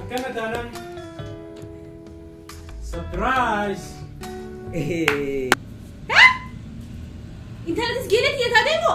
Canada surprise. انت هتسجلت يا تاديمو.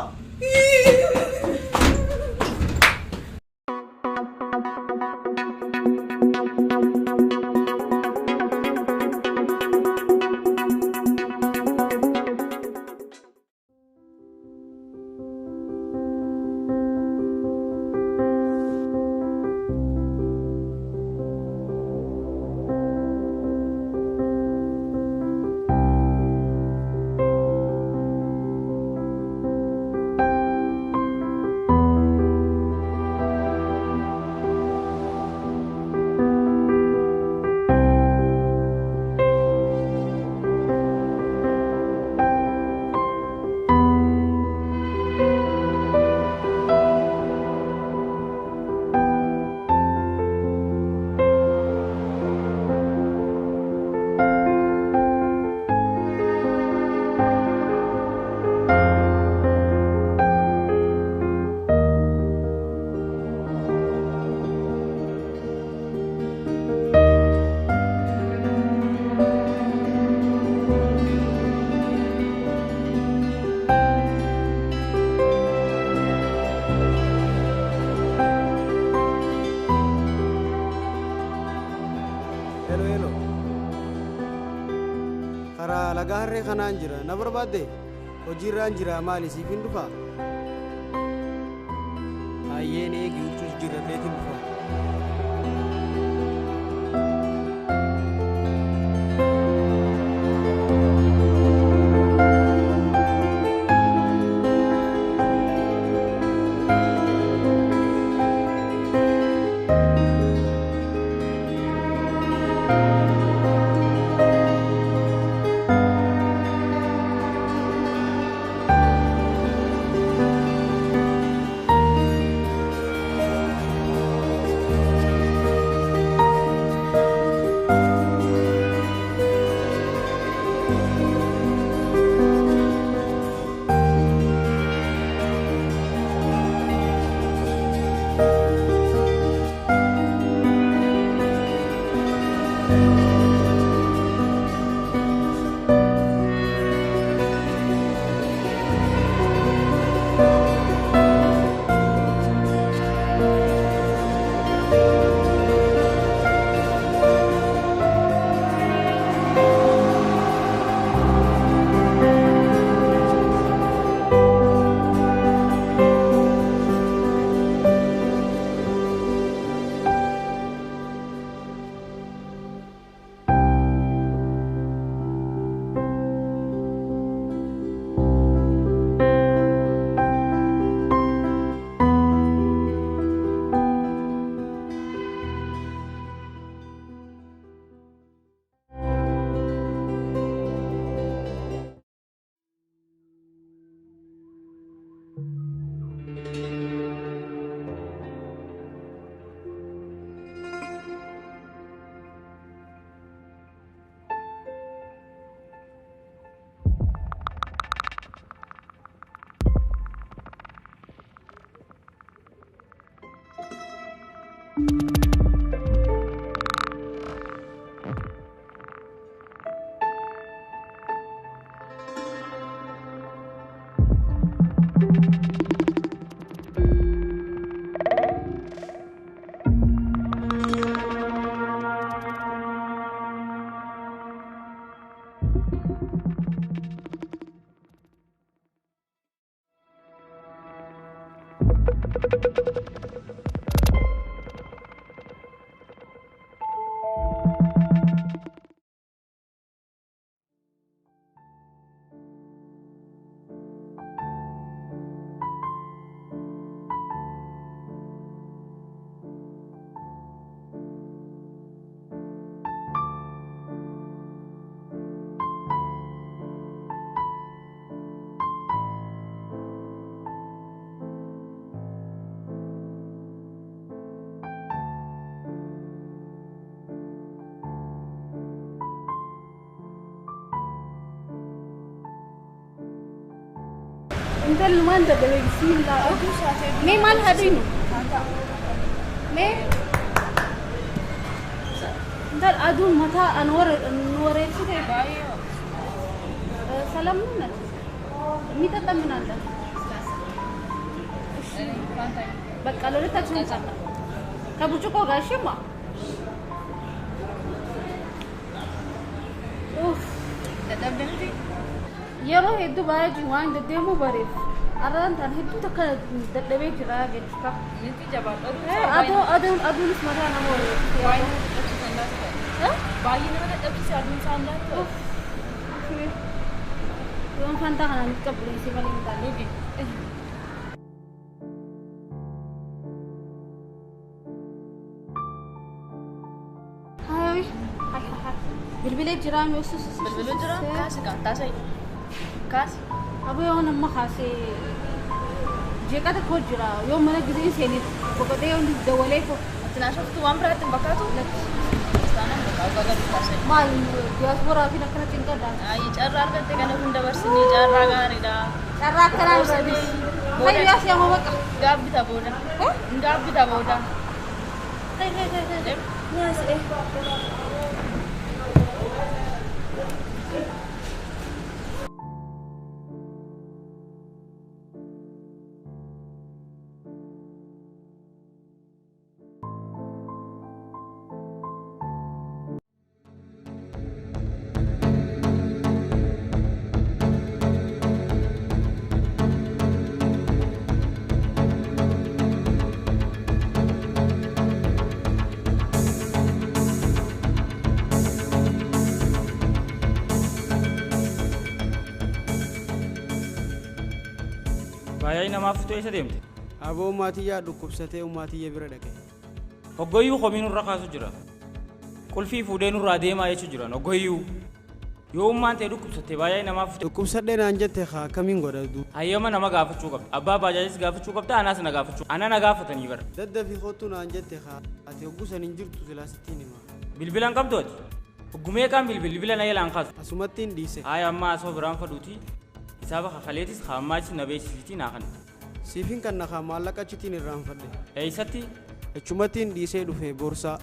Lagarre kanan jira, na barbade. Hojiirraan jira maali siif hin dhufa? Hayyeen eegi uchuus jira leetiin dhufa. انت اللي ما انت بيسيل لا مي مال هذينو مي انت الادون متى انور يفسد بايو سلام من ميتا تمن عندك بقى لو تاكسون كابوچو غاشما اوف تدبنتي يرو هدو باجي وان دديمو بريف أردن تان هدو تكا ددبي جرا جدك نتي جبار أدو نسمع أنا موري باي باي نما تدبي سادن ساندا اوف يوم فانتا أنا نتقبل سي مالين تاني هاي بالبلاد جرام يوسس بالبلو جرام كاس كان تاسي كاس أبو يوم نما خاسي جيكا تكون جرا يوم منا جدين سيني بقدر يوم دولي فو تناشف تو وام برات بكاتو استانا بكاو بكا تاسي ما diaspora في نكرة تنكر دا اي جرار كنت كنا هندا برسني جرار غاريدا جرار كلام بدي هاي يا سيا ما بقى غاب بتابودا غاب بتابودا هاي ناس ايه Baay'ee namaaf fitoo isa deemte. Aboo maatiyyaa dhukkubsatee maatiyya bira dhaqe. Hoggoyyuu komiin irra kaasu jira. Qulfii fuudhee nurraa deemaa jechuu jira. Hoggoyyuu yoo ummaan ta'e dhukkubsatte baay'ee namaaf fitoo. Dhukkubsadhee naan jette haa kamiin godhatu. Hayyama nama gaafachuu qabda. Abbaa baajaajis gaafachuu qabda. Anaas na gaafachuu. Ana na gaafatanii bara. Daddafii kootu naan jette haa ati hoggusan hin jirtu silaasittiin hima. Bilbilaan qabdu ati. Hoggumee kaan bilbila na yelaan kaasu. Asumattiin dhiise. Haaya ammaa asoo biraan fadhuuti. Isaaba kakaleetis haammaachis na beeksisiitii naa kan. Siifin kan nakaa maallaqa achitiin irraanfadhe. Eeysatti Achumattiin dhiisee dhufe boorsaa.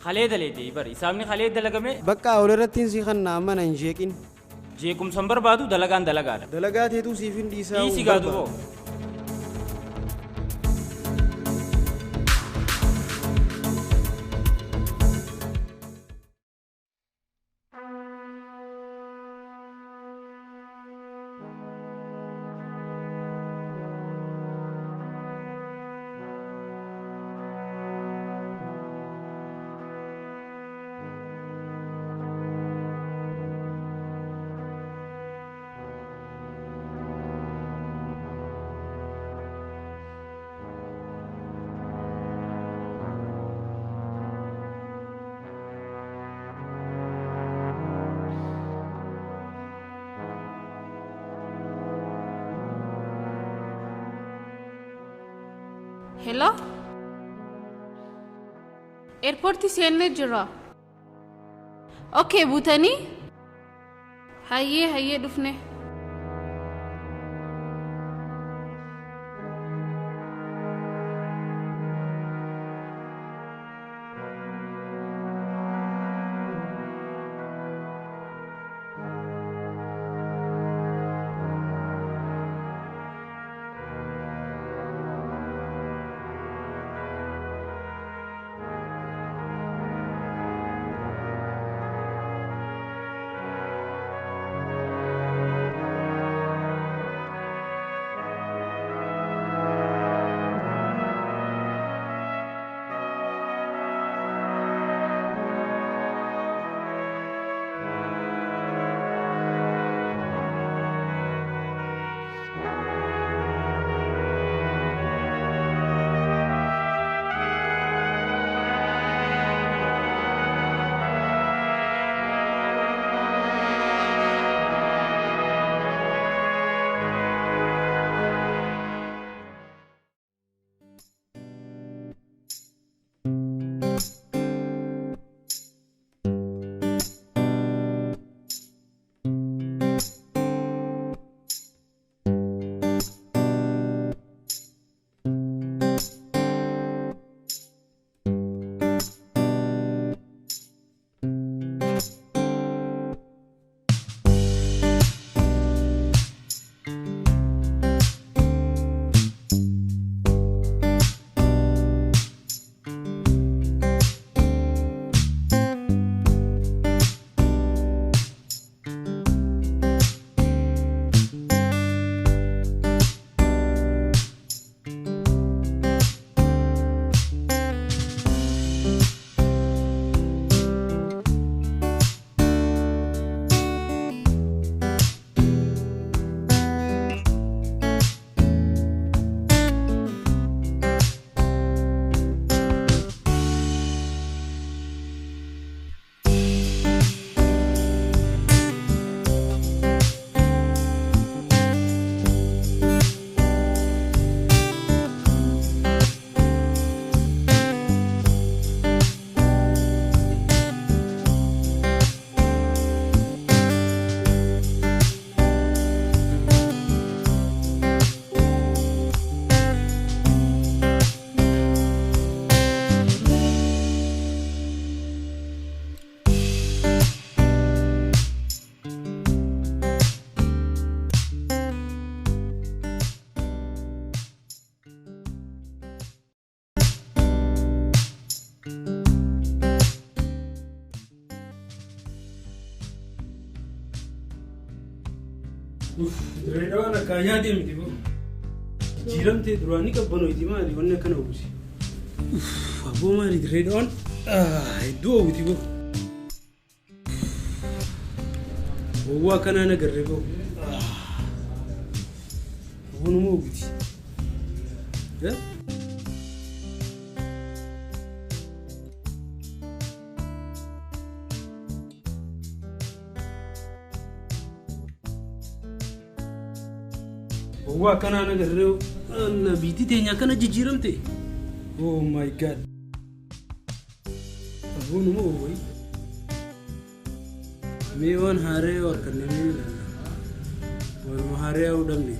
kalee daleedee bari. Isaabni kalee dalagame Bakka ol irrattiin si kan naa mana hin jeeqin. jeequmsan barbaadu dalagaan dalagaadha. Dalagaa teetuu siifin dhiisaa. Dhiisi gaaduu hoo. Hello? Airport seenne jira. Okay, butanii? Hayyee dhufne. Direedawaan akka nyaatee miti boo. Jiramtee duraanii qabbanooti maali wanni akkana uwwisi. Aboo maali direedawaan hedduu hawwiti boo. Wawwaa akkanaan agarre boo. Aboo nama hawwiti. Wawwaa akkanaan agarre na biitii teenya akkana jijjiiramte. Oh my god. Aboo nama hawwii. Mee waan haaree harkanne mee ilaalla. Waanuma haaree haa hudhamne.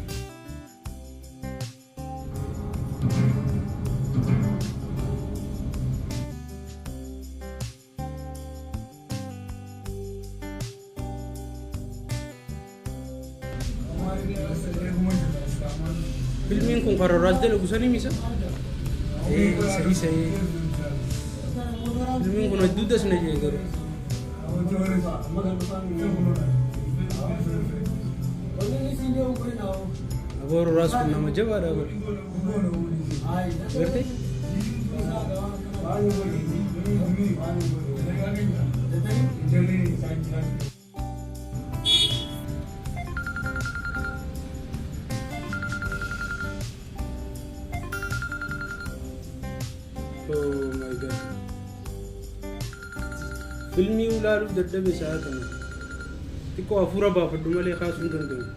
Filmiin kun karoora as dalagu sanii misa? Isa. Filmiin kun hedduutas na jee garuu. Aboo roraas kun nama jabaadha bari. Garte? Oh my god. Filmii ulaaluuf dadhabe isaa kana. Xiqqoo hafuura baafadhu malee kaasuu hin danda'u.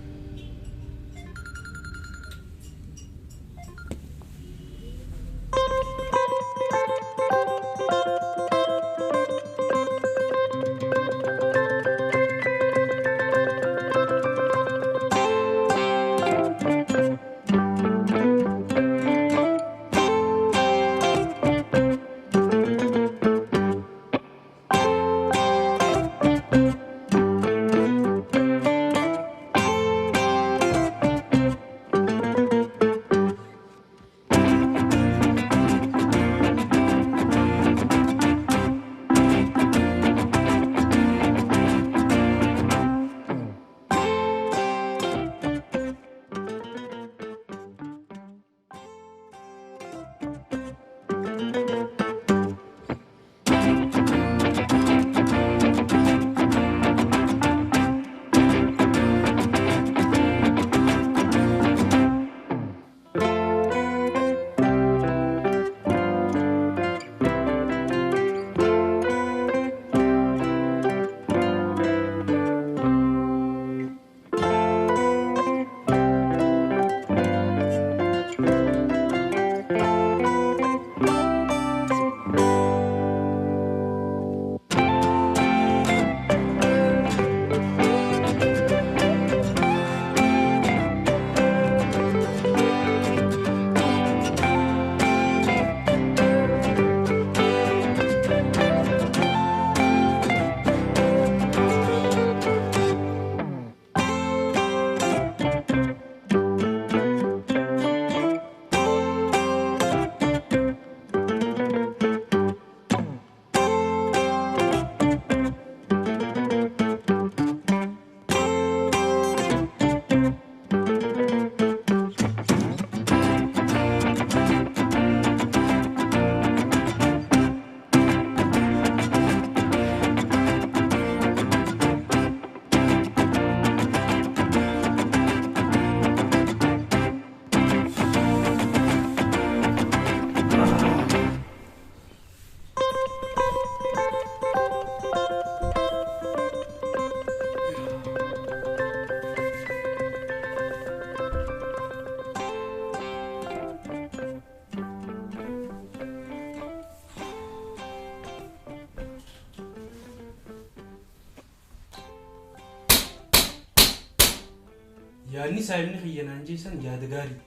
yaadni saayibni xiyyanaan jeesan yaada gaarii.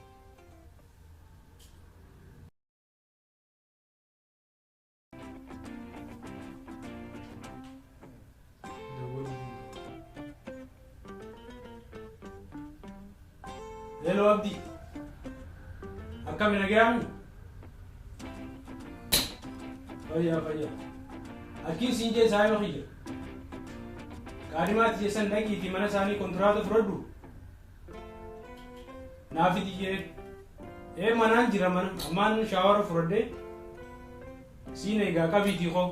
Hello Abdi. Akkam nagayaan? Fayya. Akki sinjee saayibni xiyya. Kaadimaati jeesan dhaqiitii mana isaanii kontiraata fudhadhu. naafiti manaan jira mana ammaan shaawara fudhadhee siin eegaa qabiitii koo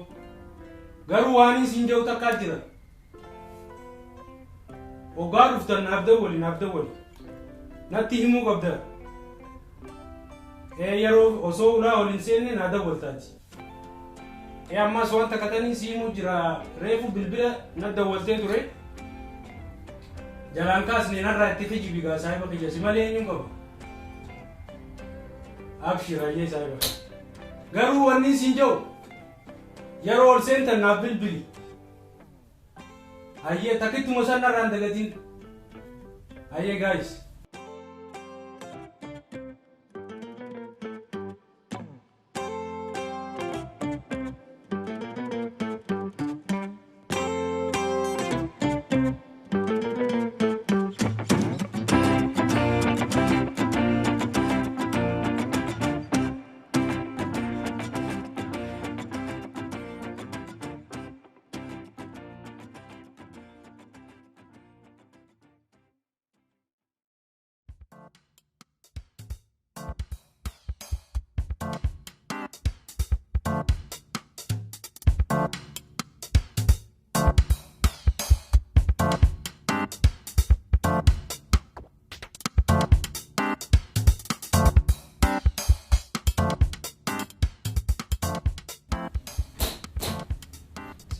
garuu waan siin jedhu takkaa jira ogaa dhuftan naaf dawwali natti himuu qabda yeroo osoo ulaa ol hin seenne naa dawwaltaati ammas wanta katanii siimuu jira reefu bilbila na dawwaltee ture jalaan kaasnee narraa itti fijibi gaa saahiba kiyya si malee eenyuun qaba abshirayyee saahiba garuu wanni siin jedhu yeroo ol seentan naaf bilbili hayyee takkittuma san narraan dagatiin hayyee gaayis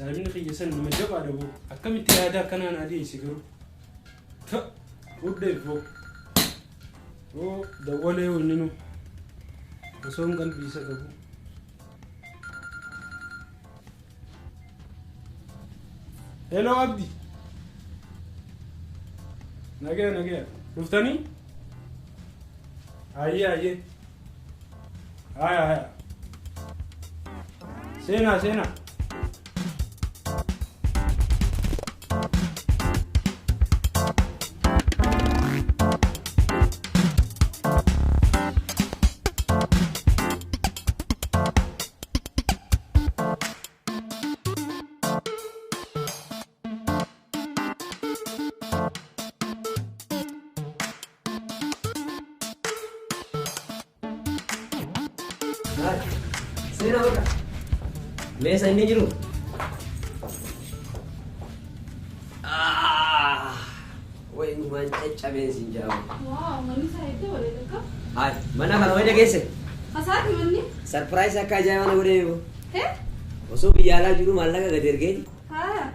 saabini qiyyasan nama jabaadha boo akkamitti yaada akkanaan adeemsi garuu fudheef boo dawwalee wanninu osoon qalbiisa qabu hello abdi nagaya dhuftanii hayyee haya seenaa Sena baka. Mesa ini jiru. Woi man cabe sinjau. Wow, mani saya itu boleh dekat. Hai, mana kalau ada gese? Asal mani? Surprise akka aja mana boleh bu? Eh? Oso biala jiru malah ka gader ge. Ha.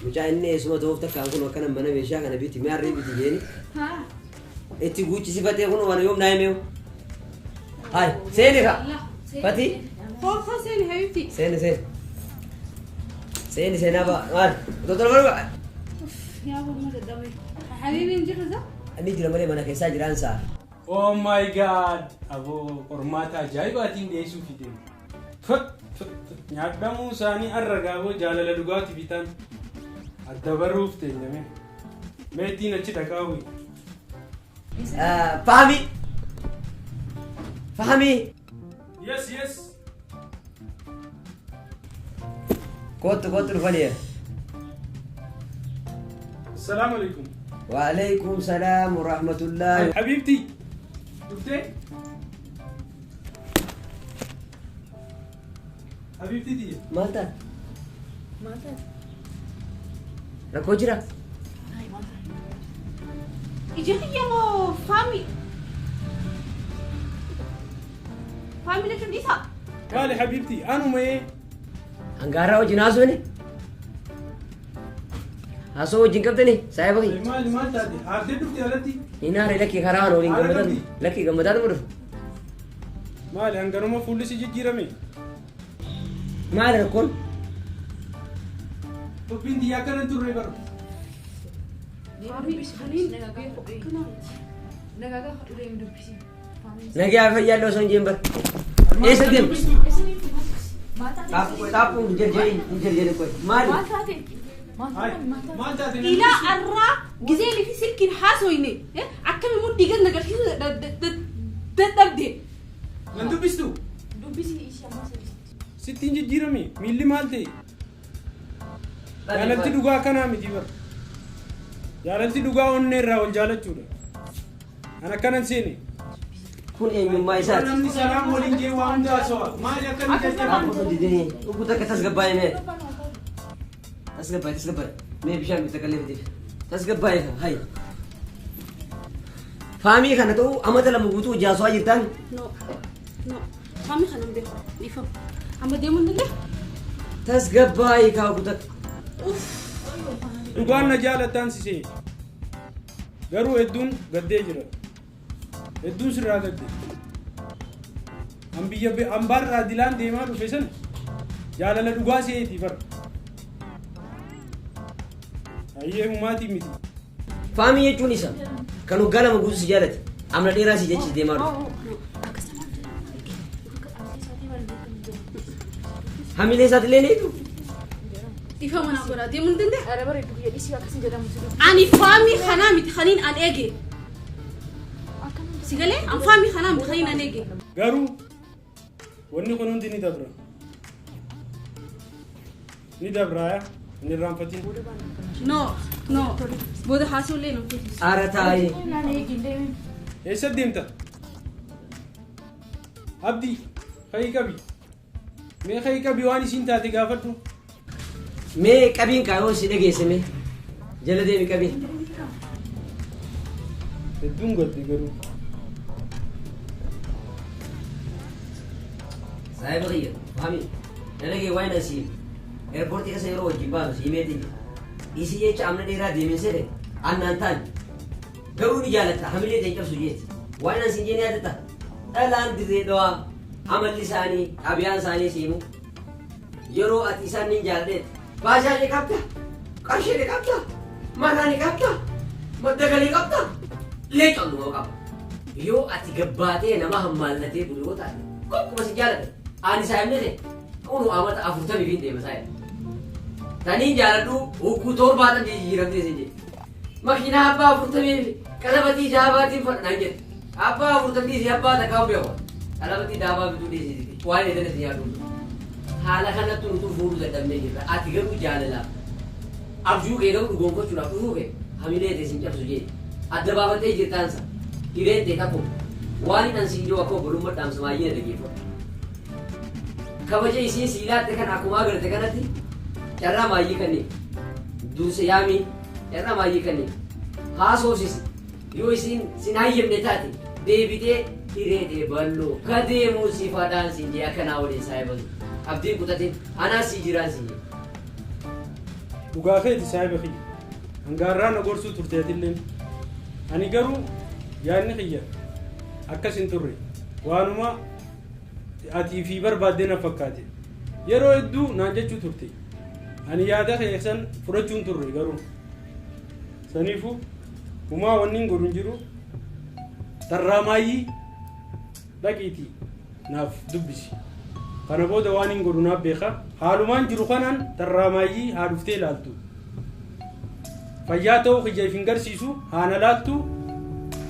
Mucha ini semua tu tak kangkun makan mana besha kana biti mari biti geni. Ha. Eti guci sifat aku mana yom naik meu. Hai, sini kak. Pati? Kau sini habibti. Sini apa? Mar, betul baru kak. Ya Allah, mana dah habibi injil tu? Ini jiran mana kisah jiran sah. oh my god abo ormaata ajaa'ibaatiin dhiyeessuu fide nyaadhamuu isaanii arragaaboo jaalala dhugaatii bitaan adda baruuf teenyame meetiin achi dhaqaawwi Fahmi. yes Kotu rufani ya. Assalamu alaikum. Waalaikumsalam warahmatullahi. Habibti. Dufte? Habibti dia. Malta. Rakko jira? Ijaki yang family lekin isa. Kale Habibti, anu mae. Anggara wajin asu ni. Asu wajin kapte ni. Saya bagi. Maal tadi. Arde dufte alati. Ina re laki kharan ho inga laki gamadan mudu. Maal angaruma fulli si jijirame. Maal rakon. To bindi yakaran turre baru. Nagi apa ya lo son jember. Sedem. Tapu jel koi. Mari. إلى الرا جزيلي في سلك الحاسويني أكمل مود ديجن نقدر كذا تبدي Nanti bistu. Sittin jijirame. Milli malte. Jaalalti dhugaa kanaa miti bar. Jaalalti dhugaa onnee irraa wal jaalachuudha. أنا كان نسيني كون أي من ما يسات أنا من سلام ولينجي وأنا جاسوا ما يكن جاي أقول تديني وقلت لك تسقباي مين تسقباي مين بيشان بتكلم دي تسقباي هاي فامي خنا تو أما تلا مبوتو جاسوا جتان No. Fami خنا مدي يفهم أما ديمون دي تسقباي كاو قلت دوغان نجالة تانسي غرو ادون غدي جرا ادون سرا غدي أمبيا أمبار رادلان ديما رفيسن جالة لدوغاسي تيفر أيه هماتي ميتي فامي يجوني سام كانوا قالوا مبوتو سجالتي أمنا دي راسي جيتش ديمارو همي ليه سات ليه نيتو يفهم أنا أقول ديمون دي أنا بريد بيا إيش يا كسي جدا مسلم أني فامي خنا متخنين أن أجي سيقولي أم فامي خنا متخنين أن أجي غرو وني قانون دي ندبرا ندبرا نرام فتين No بوده حاسو ليه نو أرتاي أنا يجي دايم ايش الديمتا عبدي خي كبي مي خي كبي واني سنتا تغافتو مي كابين كايون سيدي سمي جلدي مي كابين ادون غدي غرو صاحب غير فامي انا جي وين اسي ايربورت كسا يرو جيبان سيميتي ايسي يچ امنا ديرا ديمن سيده انانتان غرو ني جالتا حملي دي كسو جيت وين اسي جيني ادتا الان دي دوا عمل لساني ابيان ساني سيمو يرو اتيسان ني جالدت باجا لي كابتا قرشي لي كابتا مانا لي كابتا مدغلي كابتا ليه تنو كاب يو اتي غباتي نما همالتي بلوتا كوكو بس جالت اني سايمني كونو امات افوتا بيين دي مساي تاني جالدو وكو تور بات دي جيرمدي سيجي ماكينا ابا افوتا بي كلبتي جاباتي فنانجت ابا افوتا دي سي ابا دكاو بيو كلبتي دابا بيدو دي سيجي واي دي دي يادو حالا كانا تو فورو زدمني جتا اتي غرو جاللا ابجو كيرو غونكو چولا كو كي حميله دي سينجا سوجي adababate jirtansa irente kapo wani nan sinjo ko bulumma dam samaye da gifo kabaje isi silate kan akuma garte kanati charra mayi kanni duse yami charra mayi kanni haso sis yo isin sinayem netati debite irete ballo kade musifadan sinje akana wode saibo abdi kutatin ana sijiransi duga khayti saibo khi angarra na gorsu turtetillen ani garu yaanni khiyya akkasin turre waanuma ati fi barbaadena fakkaate yeroo hedduu naan jechuu turte ani yaada keessan fudhachuun turre garu saniifu humaa wannin godhun jiru tarraamaayii dhaqiitii naaf dubbisi kana booda waan hin godhu naaf beeka haalumaan jiru kanaan tarraamaayii haa dhuftee ilaaltu fayyaa ta'uu kiyyaaf hin garsiisu haana laattu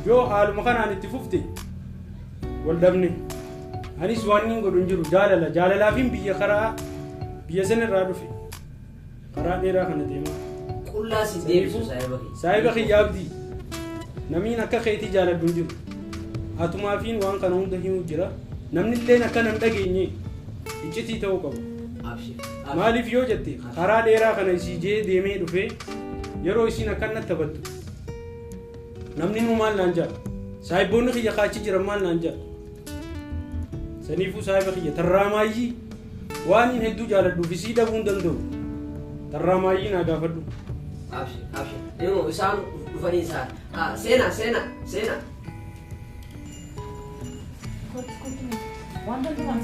yoo haaluma kanaan itti fufte wal dhabne anis waan hin godhun jiru jaalalaafin biyya sana irraa dhufe karaa dheeraa kana deema qullaa si deebisu saahiba kiyya abdii namiin akka keetii jaaladhu hin jiru atumaafiin waan kana hunda himuu jira namni illeen akka nan dhageenye iccitii ta'uu qabu maaliif yoo jette karaa dheeraa kana isii jee deemee dhufe yeroo isin akkanatti taphattu namni nu maal naan jaa saahiboonni kiyya kaachi jiran maal naan jaa saniifuu saahiba kiyya tarraamaayyii waan hin hedduu jaaladhuuf isii dhabuu hin danda'u tarraamaayyii naa gaafadhu Yo isaan dhufanii isaa seena وانت تقول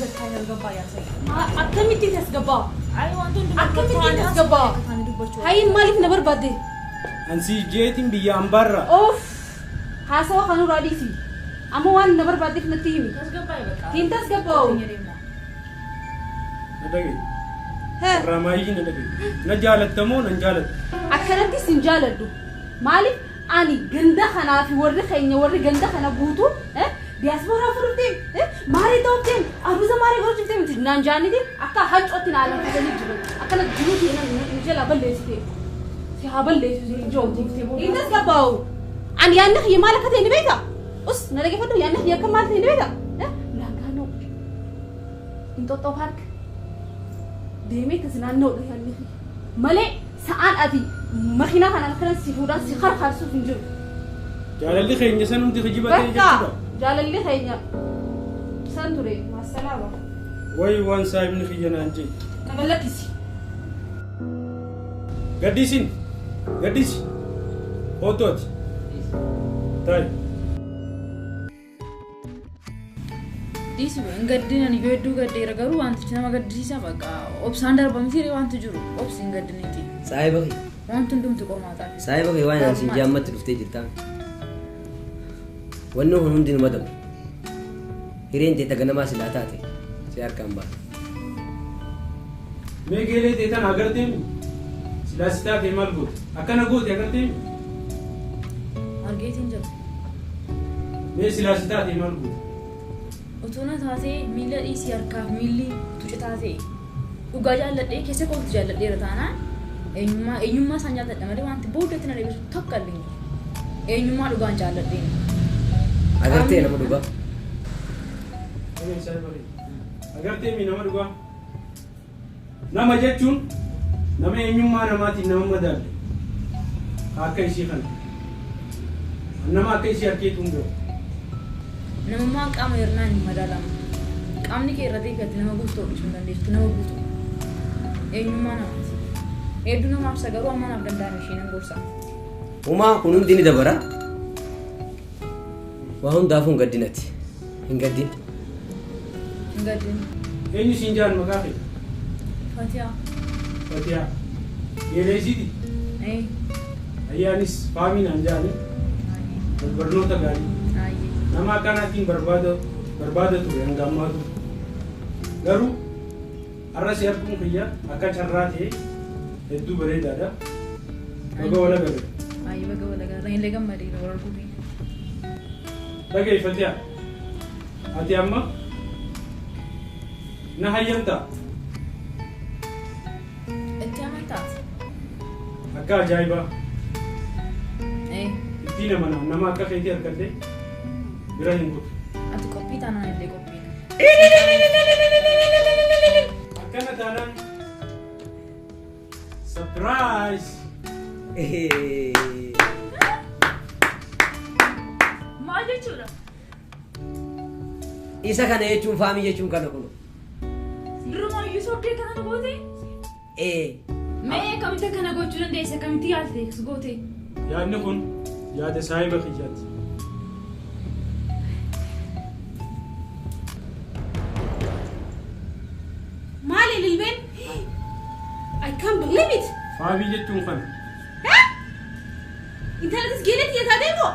بتخيل القبا يا سيدي أكملتي تسقبا أي وانت أكملتي تسقبا هاي مالك نبر بدي ansii jeetiin biyya ambarra أوف حاسوا خانو راديسي أما وان نبر بدي في نتيمي تسقبا يبقى تين تسقبا nadage ها tarraamaayyii nadage na jaalattamoo nan jaalattu أكلتي سنجالدو مالك أني جندا خنا في ورد خيني ورد جندا خنا بوتو diaspora furutים ማሪ ዶክተን አሩዘ ማሪ ጎርጅም ትናንጃኒ ዲ አካ ሀጮትን አለ ከዘኒ ጅሩ አከለ ጅሩ ዲና እንጀላ በለስቲ ሲሃበል ለሱ ጆ ዲክቴ ኢንተስ ገባው أنا يا نخي مالك هتيني بيتا أس نلاقي فدو يا نخي يا كم مالك هتيني بيتا لا كانوا أنتو طوهارك ديمي كزنان نو يا نخي مالي سأل أدي مخينا أنا كنا سيفودا سخر خارسو فنجو جال اللي خيني سنو دي خجيبة بكا جال اللي خيني سنتوري مع السلامة واي وان سايب نخيجنا أنجي نبلكيسي قديسين قديس هوتوت طيب This way, gaddina ni beddu gaddera garu wanti nama gaddisa baqa obsaan darbamtire wanti jiru obsin gaddiniti Saahiba kee. wanti ndumti qormaata Saahiba kee waan ani siin jaammatti dhuftee jirtaan. Wanni kun hundi numa dabu. Hireen tee taganamaa silaa taate si harkaan ba'a. मैं गेले देता ना करते हैं सिलासिता के माल गोत अकना गोत या करते हैं argeetiin jiru मैं सिलासिता के माल गोत utuna taatee miila dhiisii harkaaf miilli tucitaa ta'e dhugaa jaalladhee keessa koolti jaalladheera taanaan eenyummaa isaan jaalladha malee wanti booddatti na deebisu tokko illee eenyummaa dhugaan jaalladheen Agartee nama dhugaa. अगर सारे बड़े अगर ते मी नमर गुआ nama jechuun nama eenyummaa namaatiin nama madaalle akka ishii kana nama akka ishii harkeetu hundoo namummaan qaama hirnaan hin madaalama qaamni kee irratti eeggatti nama guutuu hodhisuu hin dandeessu nama guutuu eenyummaa namaati hedduu namaaf sagaruu amma naaf danda'ame ishee nan gorsa Uumaa kun hundi ni dabara. Waa hundaafuu hin gaddinati. Hin gaddin. hin gaddin eenyu siin jaan maqaa kee fatiyaa fatiyaa geeleesiiti ayyaanis faaminaan jaani barnoota gaarii nama akkanaatiin barbaadatu hanga ammaatu garuu arrasi arguun kiyya akka carraa ta'e hedduu bareedaadha baga wala gabe ayi baga wala gabe illee gammadee wal arguuti dhageeffatiyaa ati amma na hayyamtaa itti amantaas akka ajaa'ibaa ittiin amanaa nama akka keetii harkadde bira hin kutu ati qophii taanaan illee qophii akkana taanaan surprise maal jechuudha Isa kana jechuun faamii jechuun kana kun. durumaa iyyuu soddee kana nu goote mee kamitti kana gochuu dandeessa kamitti yaadde goote yaadni kun yaada saahiba kiyyaati مالي للبين I can't believe it faabii jechuun kana انت لا تسجيلت يا تاديمو